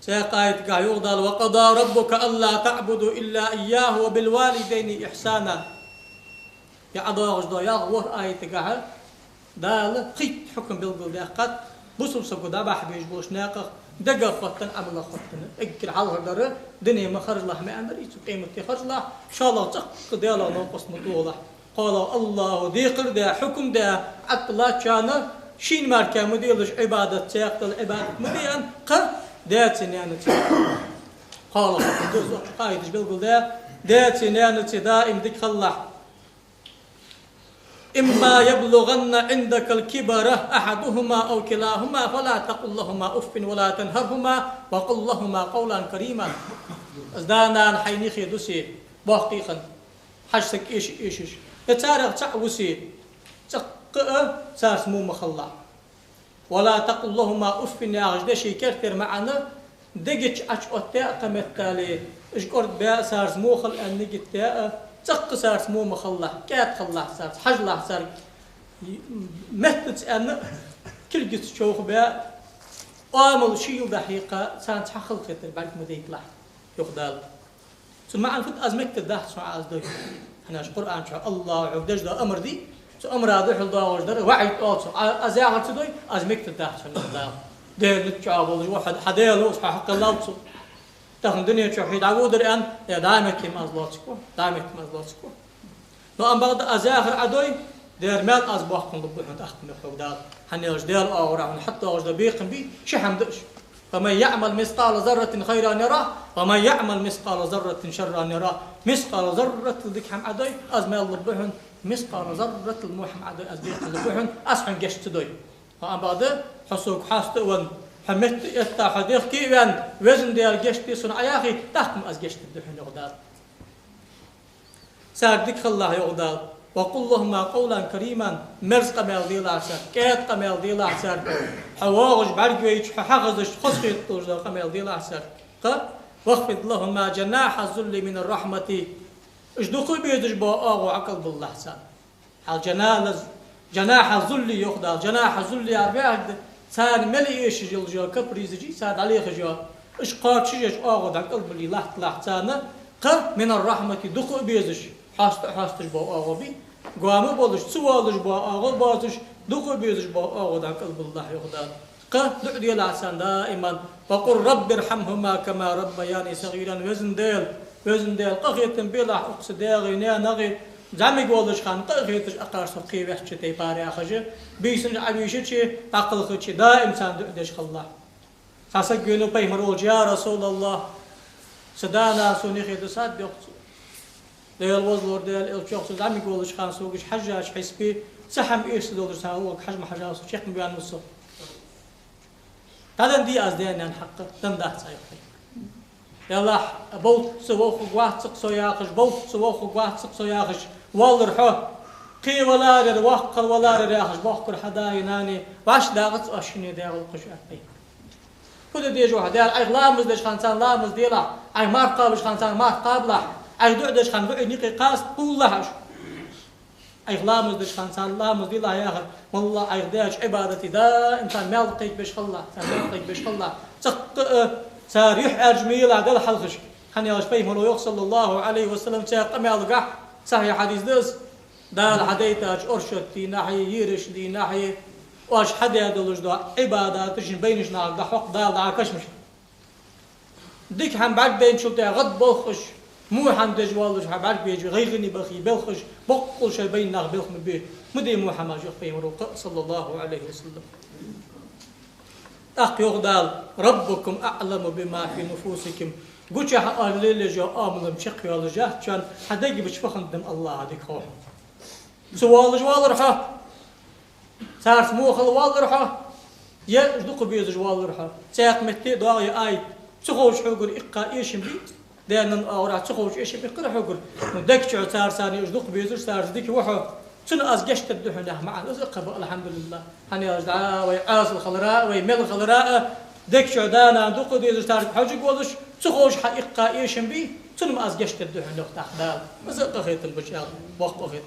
سيقايت يغضل وقضى ربك ألا تعبدوا إلا إياه وبالوالدين إحسانا يا عضاغش دا يغور آيت قاعد دال خيت حكم بالقول دقت بوسل سقو دابح بيج بوش ناقخ دقا خطن عمل خطن اكل على هدر دنيا ما خرج الله ما امر قيمه خرج الله ان شاء الله تق ديالا نقص مطوله قال الله ذكر ده حكم ده عقلا كان شين ماركه مديلش عباده تاقل العباده مديان ق داتني انا قال قايد بالقول ده داتني انا دائم ذكر الله إما يبلغن عندك الكبر أحدهما أو كلاهما فلا تقل لهما أف ولا تنهرهما وقل لهما قولا كريما ازدانا حيني خيدوسي باقيقا حجتك إيش يتارغ تعوسي تقع ساس مو مخلا ولا تقل لهما أف يا غجدشي كرتر معنا دقيتش أتشقوتي قمتالي إشقرد بها سارس موخل أن نجتها تق سارس مو مخلا كات خلا سارس حجلا سار مهتت أن كل جت شوخ بها آمل شيء دقيقة سان تحخل خطر بعد مديك لح يخدال ثم عن فت أزمك تدح سمع أزدوي أنا القرآن شاء الله عبدش ده أمر دي أمر هذا حل ده وجدر وعيد أوصل أزاغر تدوي أزمك تدح سمع ده نتشابه واحد حديله حق الله وصل تاخذ دنيا تشوفي عود الآن دائما مازلاتكو دائما مازلاتكو لو أن بعد أزاخر عدوي دير مال أصبحكم ضبحون تأخذ نخوض دال حنيش دير أورا حتى أوجد بيقم بي شحم دش فمن يعمل مثقال ذرة خيرا يراه ومن يعمل مثقال ذرة شرا يراه مثقال ذرة ذيك حم عدوي أزمال ضبحون مثقال ذرة الموحم عدوي أزبيق ضبحون أسحن جشت دوي وأن بعد حسوك حاستون حمت يستحدث كيفن وزن ديال جشتي صنع يا أخي تحكم أز جشت الدحين يغدال ساردك الله يغدال وقل لهما قولا كريما مرز قمال ديال عسر كات قمال ديال عسر حواغج برقويش حغزش خصخي توجد قمال ديال عسر واخفض لهما جناح الذل من الرحمة اجدقوا بيدش بآغو عقل بالله حسان جناح الذل يغدال جناح الذل أربعة سان ملي إيش جل كبريزجي ساد عليه خجا إيش قات شيء أخذ عن قلب اللي لحت سانا من الرحمة دخو بيزش حاستش با أغبي قاموا بولش سوالش با أغب بازش دخو بيزش با أخذ عن قلب الله يخدان دعي العسان دائما وقل رب ارحمهما كما ربياني صغيرا وزن ديل قخيت بلا أقصد داغي نغي زعمي قولش خان قيتش أقارس قي وحشة تيباري أخجة بيسن عبيشة شيء عقل خدش دائم سان دعش الله ساسقينو بيمروج يا رسول الله سدانا سوني خيدو ساد بيقصو ديال وزلور ديال الشخص زعمي قولش خان سوقش حجاج حسبي سحم إيش دولر ساوق حجم حجاج شيخ بيان مصر تادن دي أزدين عن حق تندح سايقي يلا بوت سووخ قواتق سوياخش بوت سووخ قواتق سوياخش والرحو قي ولا الوقت ولا الرياخش بوخر حداي ناني واش داغت اشني داغ القشعتي كده ديج واحد ديال اي لامز ديش خانسان لامز ديلا اي مار قابش خانسان مار قابله اي دعدش خان دعي نيقي قاس كلها اي لامز ديش خانسان لامز ديلا يا اخي والله اي داش عبادتي دا انسان ما لقيت باش خلا انسان لقيت باش خلا ساريح أجميل عدل حلقش خني أش بيهم صلى الله عليه وسلم ساقم يلقح صحيح حديث دس دال حديث أج أرشد دي ناحية يرش دي ناحية واش حد يدلش دا عبادات تجن بينش ناقد حق دال عكش مش ديك هم بعد بين شو بتاع غد بلخش مو هم دجوالش هم بعد بيجي غيرني بخي بلخش بقول شيء بين ناق بلخ من بيه مدي مو حما جو بيهم صلى الله عليه وسلم يغدال ربكم أعلم بما في نفوسكم قلت يا الليل جاء آمن مشق يا لجاه كان حدا يجي بشفخن دم الله هذيك خوح سوال جوال رحا صار موخل وال رحا يا جدق بيز جوال رحا ساق متي ضاغي آي تخوش حقر إقا إيش بي دائما أورا تخوش إيش بي قرا حقر ندك شو صار ثاني جدق بيز صار ذيك وحا سنة أزجشت الدحنة مع الأزقة الحمد لله هني أجدعاء ويعاص الخضراء ويمل الخضراء دك شعدانا دق دي زتار حاجة قولش تخوش حقيقة إيش بي سنة أزجشت الدحنة تحت دال بس قخيت البشر وقت قخيت